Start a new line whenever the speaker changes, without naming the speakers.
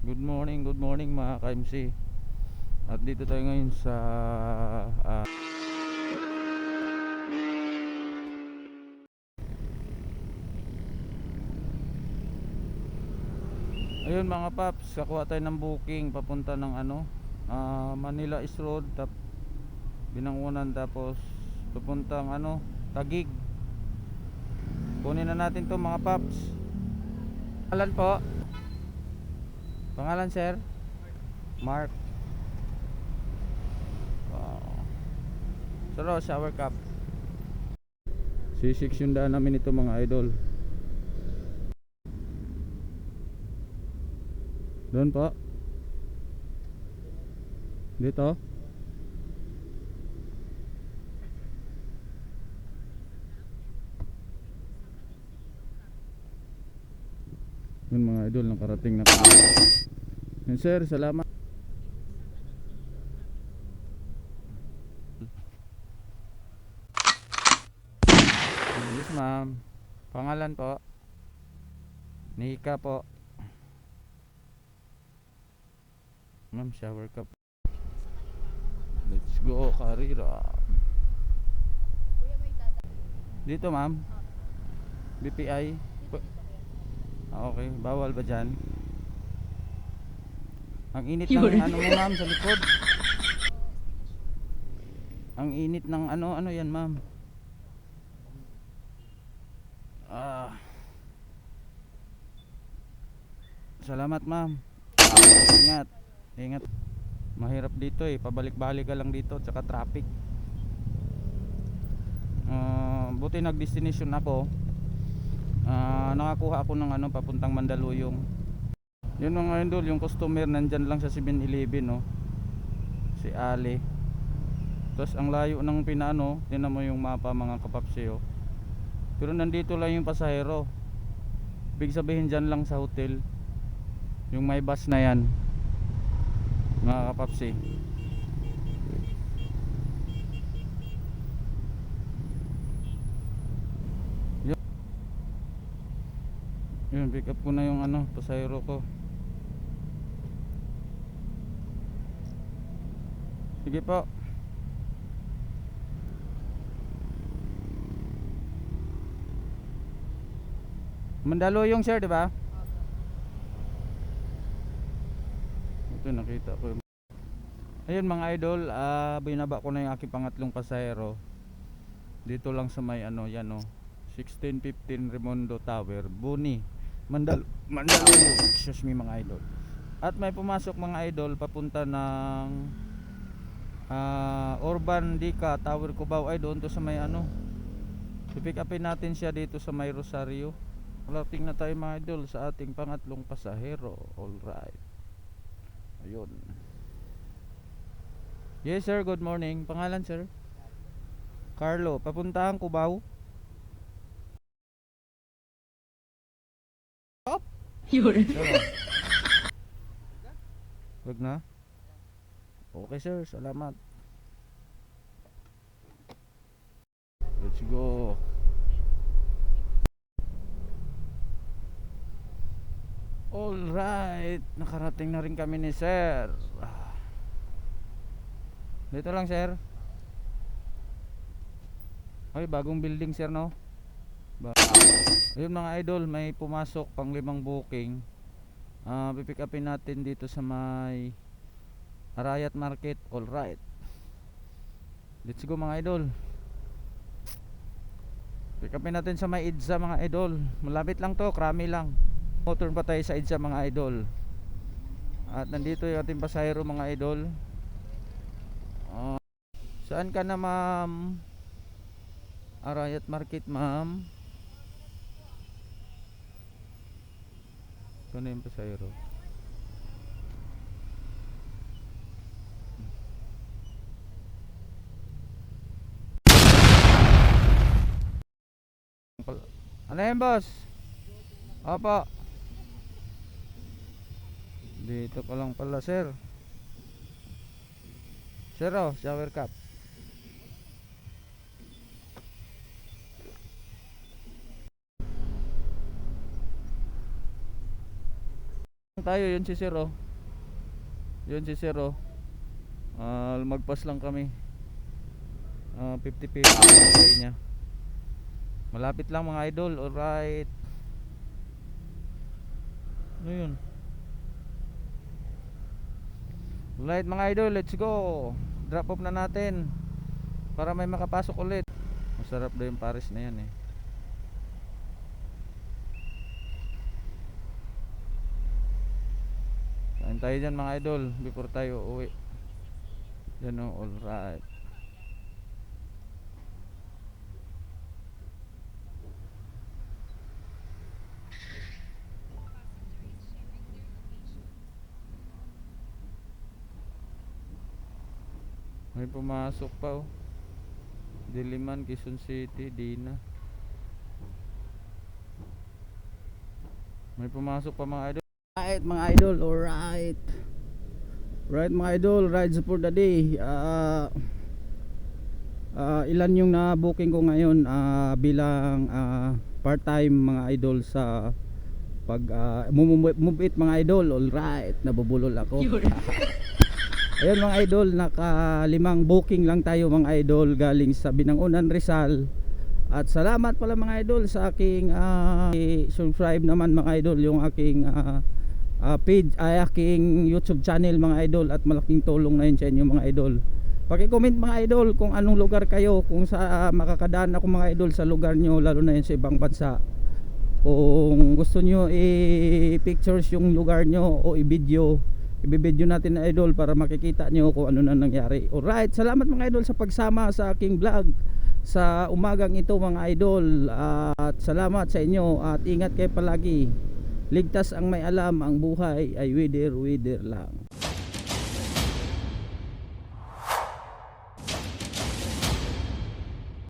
Good morning mga ka-MC. At dito tayo ngayon sa ayun mga paps, kakuha tayo ng booking papunta ng Manila East Road, Binangonan, tapos papuntang Taguig. Kunin na natin to mga paps. Pangalan po? Pangalan sir? Mark. Wow. Saro, shower cap. C6 yung daan namin ito mga idol. Doon po. Dito. Yun mga idol, nakarating na kami. Yun sir, salamat. Yes ma'am. Pangalan po? Nika po. Ma'am, shower cup. Let's go, Karira. Dito ma'am? BPI? Okay, bawal ba dyan? Ang init ng mo ma'am sa likod. Ang init ng ano yan ma'am. Salamat ma'am. Ingat. Ingat. Mahirap dito pabalik-balik ka lang dito, tsaka traffic. Buti nag-destination ako. Nakakuha ako ng papuntang Mandaluyong. Yun mga idol, yung customer nandyan lang sa 7-Eleven si Ali. Tapos ang layo ng pinano, tinan mo yung mapa mga kapapsyo. Pero nandito lang yung pasahero. Ibig sabihin dyan lang sa hotel yung may bus na yan mga kapapsi. Yun, pick up ko na yung pasahero ko. Sige po. Mandaluyong sir, di ba? Ito nakita ko. Ayun mga idol, binaba ko na yung aking pangatlong pasahero. Dito lang sa may yan 1615 Remondo Tower, Buni, Mandaluyong. Excuse me mga idol. At may pumasok mga idol papunta ng Urban Dica Tower Cubao. Ay doon to sa may i-pick upin natin siya dito sa may Rosario. Malating na tayo mga idol sa ating pangatlong pasahero. Alright. Ayun. Yes sir, good morning. Pangalan sir? Carlo. Papuntahan Cubao. Up. Yun. Wag na. Okay sir, salamat. Let's go. Alright, nakarating na rin kami ni sir. Dito lang sir. Ay, bagong building sir Ayun mga idol, may pumasok pang 5 booking. Pipick upin natin dito sa may Arayat Market. Alright, let's go mga idol. Pick upin natin sa may EDSA mga idol. Malapit lang to, krami lang. Motor pa tayo sa EDSA mga idol. At nandito yung ating pasahero mga idol. Saan ka na ma'am? Arayat Market ma'am. Ito na yung pasahero. Ano yan boss? Opo. Dito ka lang pala sir. Sir shower cap. Tayo yun si Sir oh. Yun si Sir oh. Magpas lang kami. 50 pesos ang pay niya. Malapit lang mga idol. Alright. Ano yun? Alright mga idol, let's go. Drop off na natin para may makapasok ulit. Masarap daw yung Paris na yan eh. Kain tayo dyan mga idol before tayo uwi. Yan o, alright. May pumasok pa oh. Diliman, Quezon City, Dina. May pumasok pa mga idol. Alright mga idol, alright. Right mga idol, rides for the day. Ilan yung na-booking ko ngayon bilang part-time mga idol sa pag move it mga idol. Alright, nabubulol ako. Ayun mga idol, naka-5 booking lang tayo mga idol galing sa Binangonan, Rizal. At salamat pala mga idol sa aking subscribe naman mga idol yung aking page ay aking YouTube channel mga idol, at malaking tulong na yun sa inyo mga idol. Paki-comment mga idol kung anong lugar kayo, kung sa makakadaan ako mga idol sa lugar nyo, lalo na yun sa ibang bansa. Kung gusto nyo i-pictures yung lugar nyo o i-video, i-video natin na idol para makikita nyo kung ano na nangyari. Alright, salamat mga idol sa pagsama sa aking vlog sa umagang ito mga idol, at salamat sa inyo at ingat kayo palagi. Ligtas ang may alam, ang buhay ay wither lang.